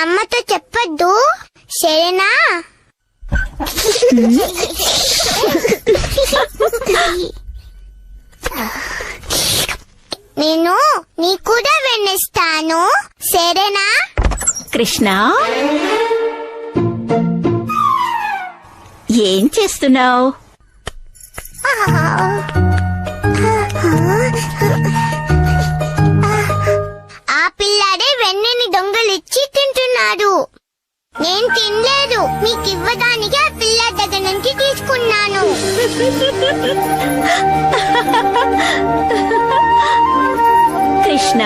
అమ్మతో చెప్పొద్దు సరేనా? నేను నీ కూడా వెన్నిస్తాను సరేనా? కృష్ణ, ఏం చేస్తున్నావు? ఆ పిల్లాడే వెన్నని దొంగలిచ్చి తింటున్నాడు. నేను తినలేదు, మీకు ఇవ్వడానికి ఆ పిల్ల దగ్గర నుంచి తీసుకున్నాను. కృష్ణ,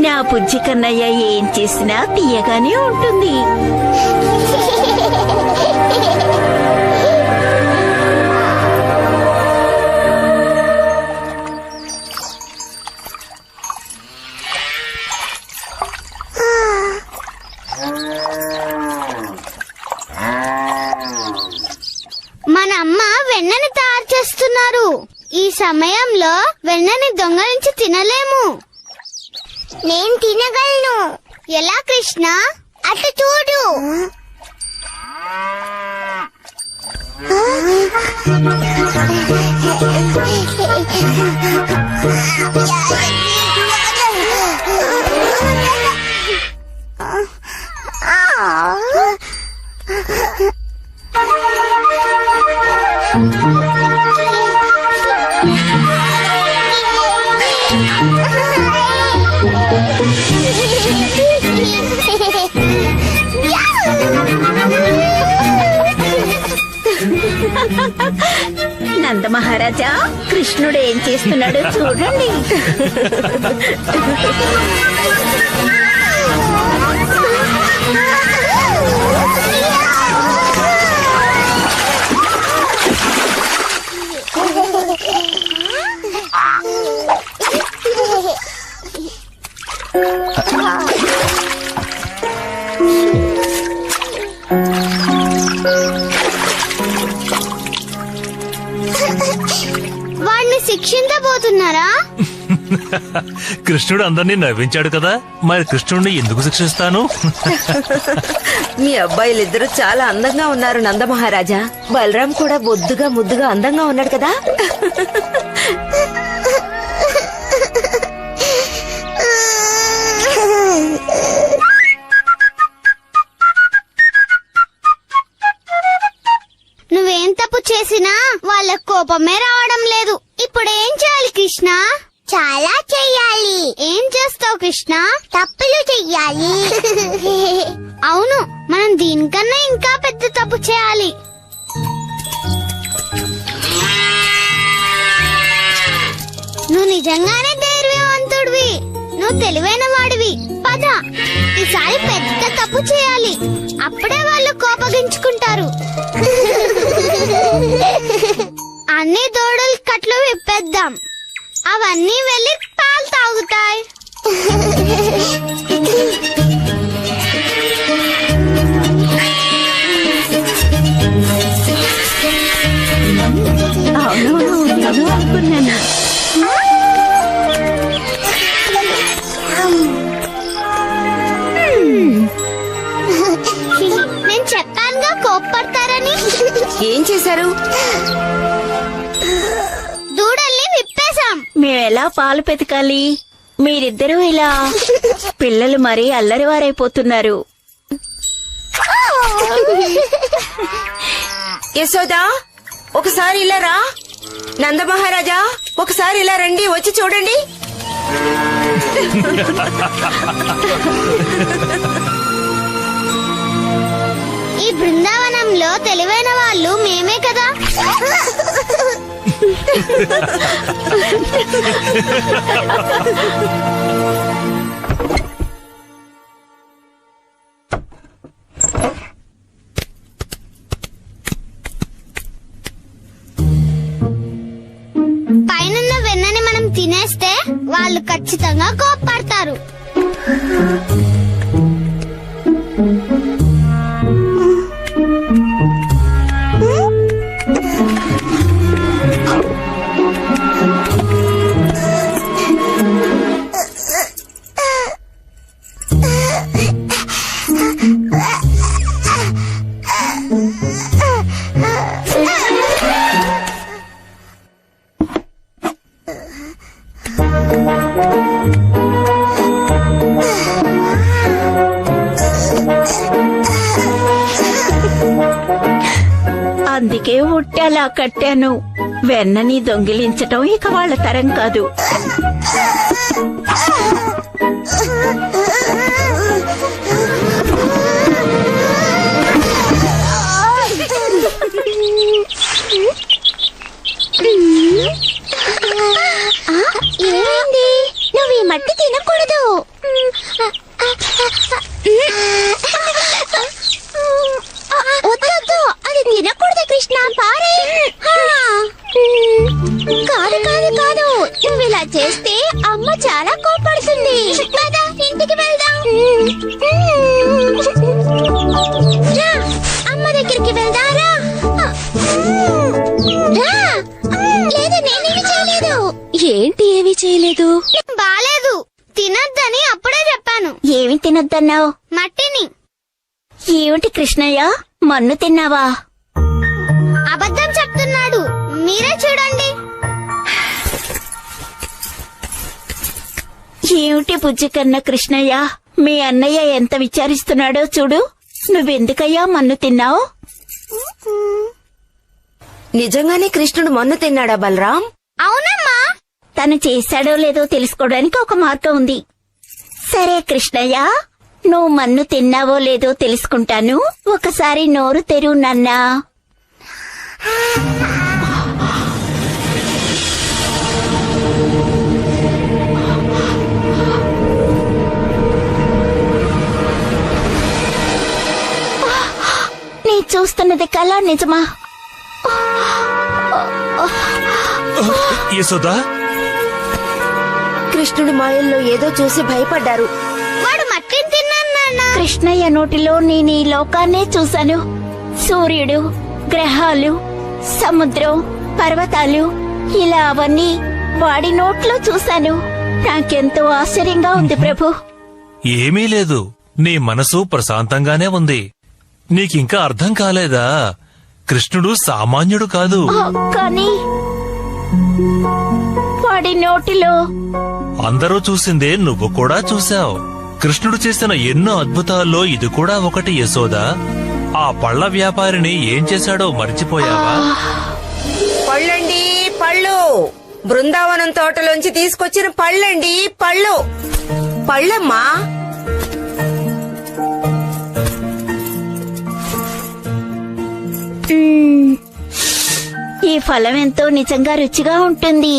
నా బుజ్జి కన్నయ్య ఏం చేసినా తీయగానే ఉంటుంది. మన అమ్మ వెన్నని తయారు చేస్తున్నారు. ఈ సమయంలో వెన్నని దొంగలించి తినలేము. నేను తినగలను. ఎలా కృష్ణ? అటు చూడు. నంద మహారాజా, కృష్ణుడు ఏం చేస్తున్నాడో చూడండి. వాడిని శిక్షించబోతున్నారా? కృష్ణుడు అందరినీ నవ్వించాడు కదా, మరి కృష్ణుడిని ఎందుకు శిక్షిస్తాను? మీ అబ్బాయిలిద్దరూ చాలా అందంగా ఉన్నారు నందమహారాజా. బలరాం కూడా బొద్దుగా ముద్దుగా అందంగా ఉన్నాడు కదా. నువ్వేం తప్పు చేసినా వాళ్ళ కోపమే రావడం లేదు. ఇప్పుడు ఏం చేయాలి కృష్ణ? చాలా చెయ్యాలి. ఏం చేస్తావు కృష్ణ? తప్పులు చెయ్యాలి. అవును, మనం దీనికన్నా ఇంకా పెద్ద తప్పు చేయాలి. నువ్వు నిజంగానే ధైర్యవంతుడివి. నువ్వు తెలివైన వాడివి. పద, ఈసారి పెద్ద తప్పు చేయాలి. అప్పుడే వాళ్ళు కోపగించుకుంటారు. అన్ని దూడలు కట్లు విప్పేద్దాం. అవన్నీ వెళ్ళి పాలు తాగుతాయి. అనుకున్నాను. నేను చెప్పానుగా కోప్పడతారని. ఏం చేశారు? దూడల్ని విప్పేశాం. మేమెలా పాలు పెతకాలి? మీరిద్దరూ ఇలా పిల్లలు మరీ అల్లరివారైపోతున్నారు. యశోదా, ఒకసారి ఇలా రా. నందమహారాజా, ఒకసారి ఇలా రండి, వచ్చి చూడండి. ఈ బృందావనంలో తెలివైన వాళ్ళు మేమే కదా. పైనున్న వెన్నని మనం తినేస్తే వాళ్ళు ఖచ్చితంగా కోప్పడతారు. అందుకే ఉట్టేలా కట్టాను. వెన్నని దొంగిలించటం ఇక వాళ్ళ తరం కాదు. ఏమైంది? నువ్వు ఈ మట్టి తినకూడదు. వద్దొద్దు, అది తినకూడదు కృష్ణ, పారే. కాదు కాదు కాదు, నువ్వు ఇలా చేస్తే అమ్మ చాలా కోపడుతుంది. పద, ఇంటికి వెళ్దాం. రా, అమ్మ దగ్గరికి వెళ్దాం. రా. లేదు, నేనేమి చేయలేదు. ఏంటి ఏమీ చేయలేదు? బాలేదు, తినొద్దని అప్పుడే చెప్పాను. ఏమి తినొద్దన్నావు? మట్టిని. ఏమిటి కృష్ణయ్య, మన్ను తిన్నావా? అబద్ధం చెప్తున్నాడు, మీరే చూడండి. ఏమిటి బుజ్జి కన్న కృష్ణయ్య, మీ అన్నయ్య ఎంత విచారిస్తున్నాడో చూడు. నువ్వెందుకయ్యా మన్ను తిన్నావు? నిజంగానే కృష్ణుడు మన్ను తిన్నాడా బలరాం? అవునమ్మా. తను చేశాడో లేదో తెలుసుకోవడానికి ఒక మార్గం ఉంది. సరే కృష్ణయ్య, నువ్వు మన్ను తిన్నావో లేదో తెలుసుకుంటాను. ఒకసారి నోరు తెరువు నాన్నా. నీ చూస్తున్నది కళ నిజమా? యశోదా, కృష్ణుడు మాయల్లో ఏదో చూసి భయపడ్డారు. వాడు మట్టిని తిన్నాను నాన్న. కృష్ణయ్య నోటిలో నేను ఈ లోకాన్నే చూశాను. సూర్యుడు, గ్రహాలు, సముద్రం, పర్వతాలు, ఇలా అవన్నీ వాడి నోట్లో చూశాను. నాకెంతో ఆశ్చర్యంగా ఉంది ప్రభు. ఏమీ లేదు, నీ మనసు ప్రశాంతంగానే ఉంది. నీకింకా అర్థం కాలేదా? కృష్ణుడు సామాన్యుడు కాదు. కానీ వాడి నోటిలో అందరూ చూసిందే నువ్వు కూడా చూశావు. కృష్ణుడు చేసిన ఎన్నో అద్భుతాల్లో ఇది కూడా ఒకటి యశోదా. ఆ పళ్ల వ్యాపారిని ఏం చేశాడో మర్చిపోయావా? పళ్ళండి, పళ్ళు. బృందావనం తోటలోంచి తీసుకొచ్చిన పళ్ళండి, పళ్ళు. పళ్ళమ్మా. ఈ ఫలం ఎంతో నిజంగా రుచిగా ఉంటుంది.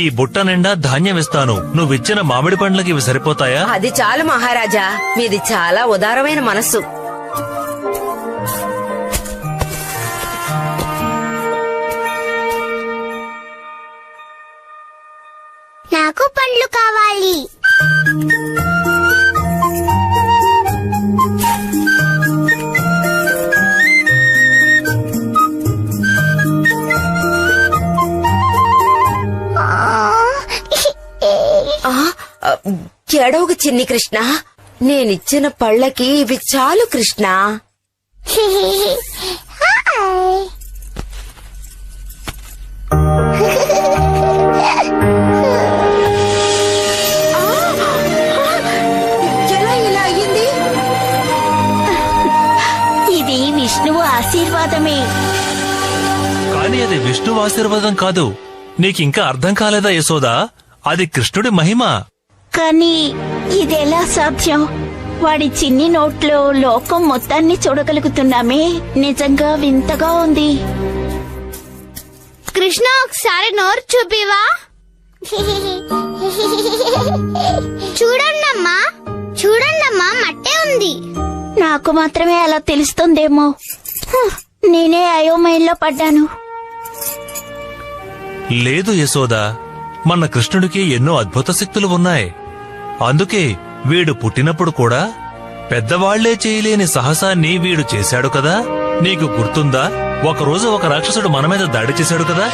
ఈ బుట్ట నిండా ధాన్యం ఇస్తాను. నువ్విచ్చిన మామిడి పండ్లకి ఇవి సరిపోతాయా? అది చాలు మహారాజా, మీది చాలా ఉదారమైన మనస్సు. నాకు పండ్లు కావాలి. ఏడవకు చిన్ని కృష్ణ, నేనిచ్చిన పళ్ళకి ఇవి చాలు కృష్ణ. ఎలా ఇలా అయ్యింది? ఇది విష్ణువు ఆశీర్వాదమే. కానీ అది విష్ణు ఆశీర్వాదం కాదు. నీకింకా అర్థం కాలేదా యశోదా? అది కృష్ణుడి మహిమ. కానీ ఇదెలా సాధ్యం? వాడి చిన్ని నోట్లో లోకం మొత్తాన్ని చూడగలుగుతున్నామే. నిజంగా వింతగా ఉంది. కృష్ణ ఒకసారి నోరు చూపివా? చూడండమ్మా, చూడండమ్మా, మట్టే ఉంది. నాకు మాత్రమే అలా తెలుస్తుందేమో. నేనే అయోమయంలో పడ్డాను. లేదు యశోదా, మన కృష్ణుడికి ఎన్నో అద్భుత శక్తులు ఉన్నాయి. అందుకే వీడు పుట్టినప్పుడు కూడా పెద్దవాళ్లే చేయలేని సాహసాన్ని వీడు చేశాడు కదా. నీకు గుర్తుందా? ఒకరోజు ఒక రాక్షసుడు మన మీద దాడి చేశాడు కదా.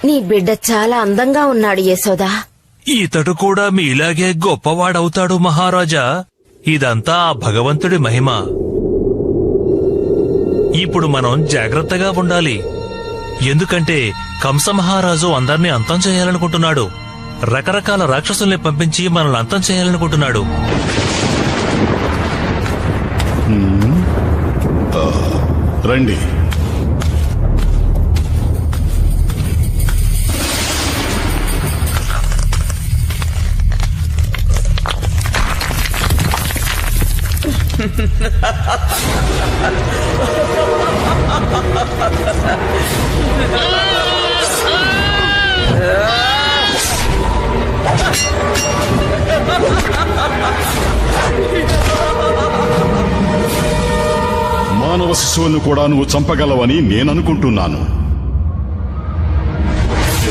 నీ బిడ్డ చాలా అందంగా ఉన్నాడు యశోదా. ఇతడు కూడా మీలాగే గొప్పవాడవుతాడు మహారాజా. ఇదంతా ఆ భగవంతుడి మహిమ. ఇప్పుడు మనం జాగ్రత్తగా ఉండాలి. ఎందుకంటే కంస మహారాజు అందర్నీ అంతం చేయాలనుకుంటున్నాడు. రకరకాల రాక్షసుల్ని పంపించి మనల్ని అంతం చేయాలనుకుంటున్నాడు. రండి. మానవ శిశువును కూడా నువ్వు చంపగలవని నేననుకుంటున్నాను.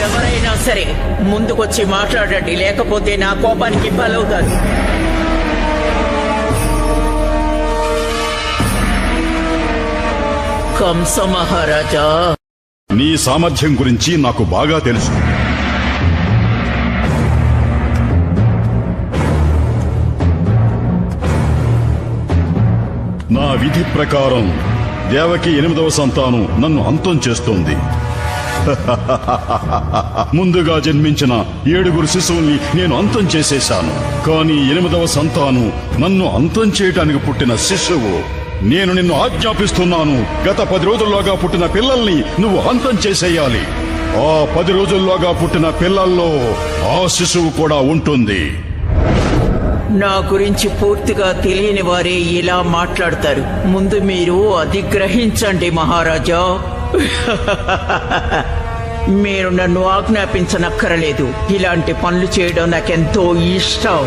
ఎవరైనా సరే ముందుకొచ్చి మాట్లాడండి, లేకపోతే నా కోపానికి బలవుతారు. కంస మహారాజా, నీ సామర్థ్యం గురించి నాకు బాగా తెలుసు. నా విధి ప్రకారం దేవకి 8వ సంతానం నన్ను అంతం చేస్తోంది. ముందుగా జన్మించిన 7 శిశువుల్ని నేను అంతం చేసేశాను. కానీ 8వ సంతానం నన్ను అంతం చేయటానికి పుట్టిన శిశువు. నేను నిన్ను ఆజ్ఞాపిస్తున్నాను, గత 10 రోజుల్లోగా పుట్టిన పిల్లల్ని నువ్వు అంతం చేసేయాలి. ఆ 10 రోజుల్లోగా పుట్టిన పిల్లల్లో ఆ శిశువు కూడా ఉంటుంది. నా గురించి పూర్తిగా తెలియని వారే ఇలా మాట్లాడతారు. ముందు మీరు అది గ్రహించండి మహారాజా. మీరు నన్ను ఆజ్ఞాపించనక్కరలేదు. ఇలాంటి పనులు చేయడం నాకెంతో ఇష్టం.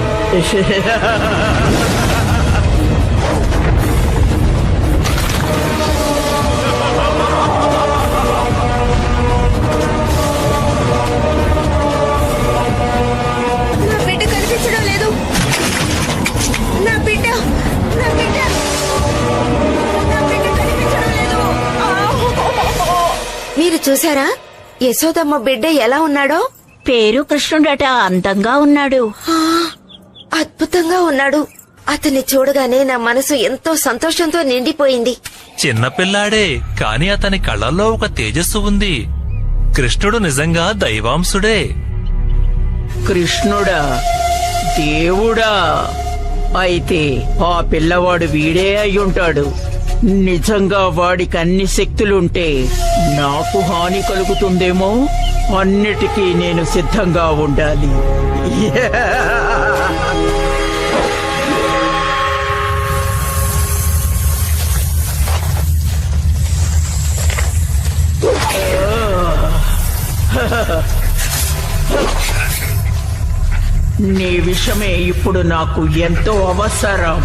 నా బిడ్డ కనిపించడం లేదు. నా బిడ్డ నా బిడ్డ నా బిడ్డ కనిపించడం లేదు. మీరు చూసారా యశోదమ్మ బిడ్డ ఎలా ఉన్నాడో? పేరు కృష్ణుడట. అందంగా ఉన్నాడు. అద్భుతంగా ఉన్నాడు. అతన్ని చూడగానే నా మనసు ఎంతో సంతోషంతో నిండిపోయింది. చిన్నపిల్లాడే, కాని అతని కళ్ళల్లో ఒక తేజస్సు ఉంది. కృష్ణుడు నిజంగా దైవాంశుడే. కృష్ణుడా, దేవుడా, అయితే ఆ పిల్లవాడు వీడే అయ్యుంటాడు. నిజంగా వాడికి అన్ని శక్తులుంటే నాకు హాని కలుగుతుందేమో. అన్నిటికీ నేను సిద్ధంగా ఉండాలి. నీ విషమే ఇప్పుడు నాకు ఎంతో అవసరం.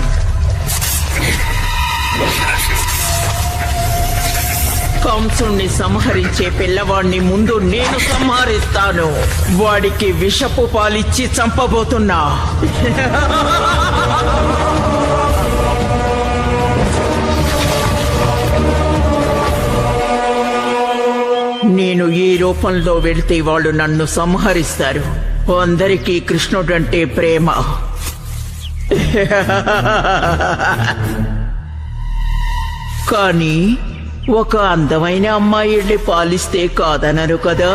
కంసుణ్ణి సంహరించే పిల్లవాణ్ణి ముందు నేను సంహరిస్తాను. వాడికి విషపు పాలిచ్చి చంపబోతున్నా. నేను ఈ రూపంలో వెళితే వాళ్ళు నన్ను సంహరిస్తారు. అందరికీ కృష్ణుడంటే ప్రేమ. కానీ ఒక అందమైన అమ్మాయి వెళ్ళి పాలిస్తే కాదనరు కదా.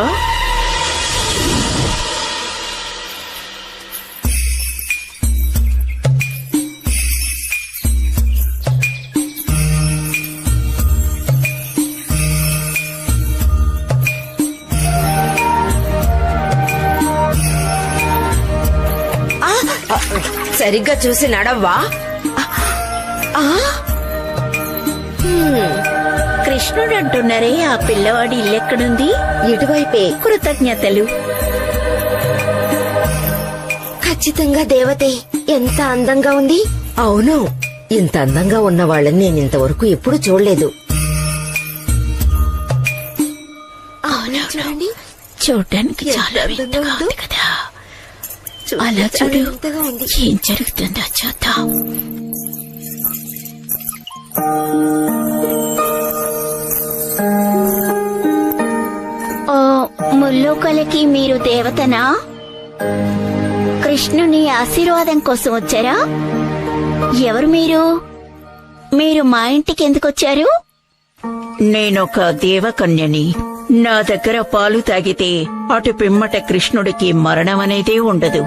సరిగ్గా చూసి నడవ్వా. కృష్ణుడు అంటున్నారే, ఆ పిల్లవాడి ఇల్లెక్కడుంది? ఇటువైపే. కృతజ్ఞతలు. ఖచ్చితంగా దేవతే. ఎంత అందంగా ఉంది. అవును, ఇంత అందంగా ఉన్న వాళ్ళని నేను ఇంతవరకు ఎప్పుడు చూడలేదు. చూడండి, చూడటానికి చాలా వింతగా ఉంది కదా. అలా చూడు, ఏం జరుగుతుందో చూద్దాం. ముల్లోకలకి మీరు దేవతనా? కృష్ణుని ఆశీర్వాదం కోసం వచ్చారా? ఎవరు మీరు? మీరు మా ఇంటికి ఎందుకు వచ్చారు? నేనొక దేవకన్యని. నా దగ్గర పాలు తాగితే అటు పిమ్మట కృష్ణుడికి మరణం అనేదే ఉండదు.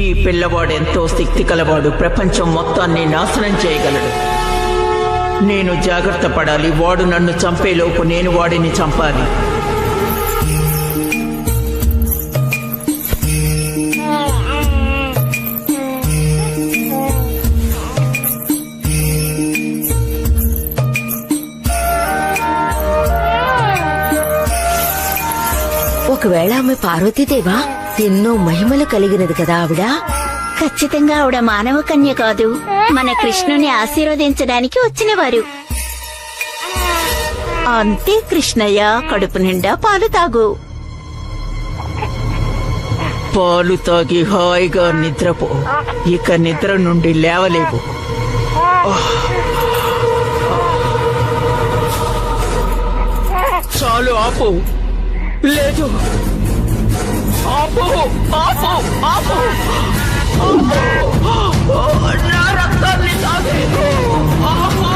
ఈ పిల్లవాడెంతో శక్తి కలవాడు. ప్రపంచం మొత్తాన్ని నాశనం చేయగలడు. నేను జాగ్రత్త పడాలి. వాడు నన్ను చంపేలోపు నేను వాడిని చంపాలి. ఒకవేళ ఆమె పార్వతీదేవా? ఎన్నో మహిమలు కలిగినది కదా ఆవిడ. ఖచ్చితంగా ఆవిడ మానవ కన్య కాదు, మన కృష్ణుని ఆశీర్వదించడానికి వచ్చినవారు. అంతే కృష్ణయ్య, కడుపు నిండా పాలు తాగు. పాలు తాగి హాయిగా నిద్రపో. ఇక నిద్ర నుండి లేవలేవు. చాలు, ఆపు. లేదు, ఆపు, ఆపు, ఆపు, ఆపు. నా రక్తాన్ని తాగేదు. ఆపు,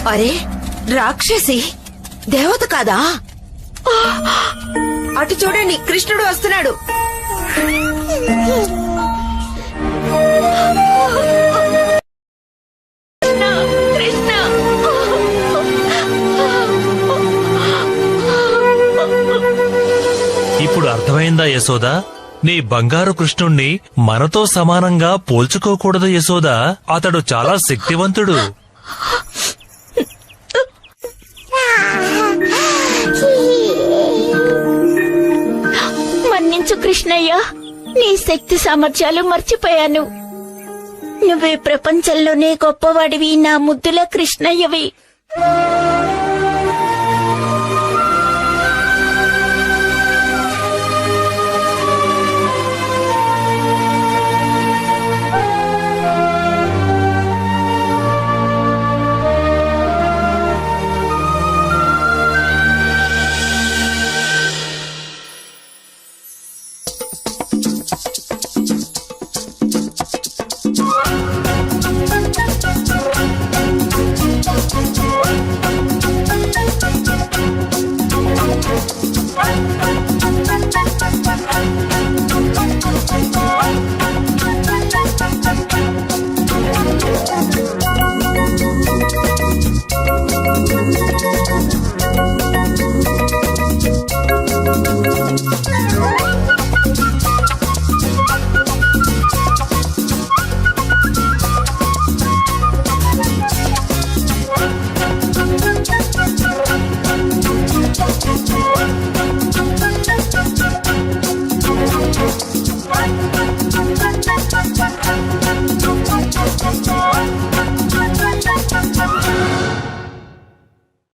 అరే, రాక్షసి దేవత కాదా? అటు చూడండి, కృష్ణుడు వస్తున్నాడు. ఇప్పుడు అర్థమైందా యశోదా? నీ బంగారు కృష్ణుణ్ణి మనతో సమానంగా పోల్చుకోకూడదు యశోదా. అతడు చాలా శక్తివంతుడు. మన్నించు కృష్ణయ్య, నీ శక్తి సామర్థ్యాలు మర్చిపోయాను. నువ్వే ప్రపంచంలోనే గొప్పవాడివి, నా ముద్దుల కృష్ణయ్యవి.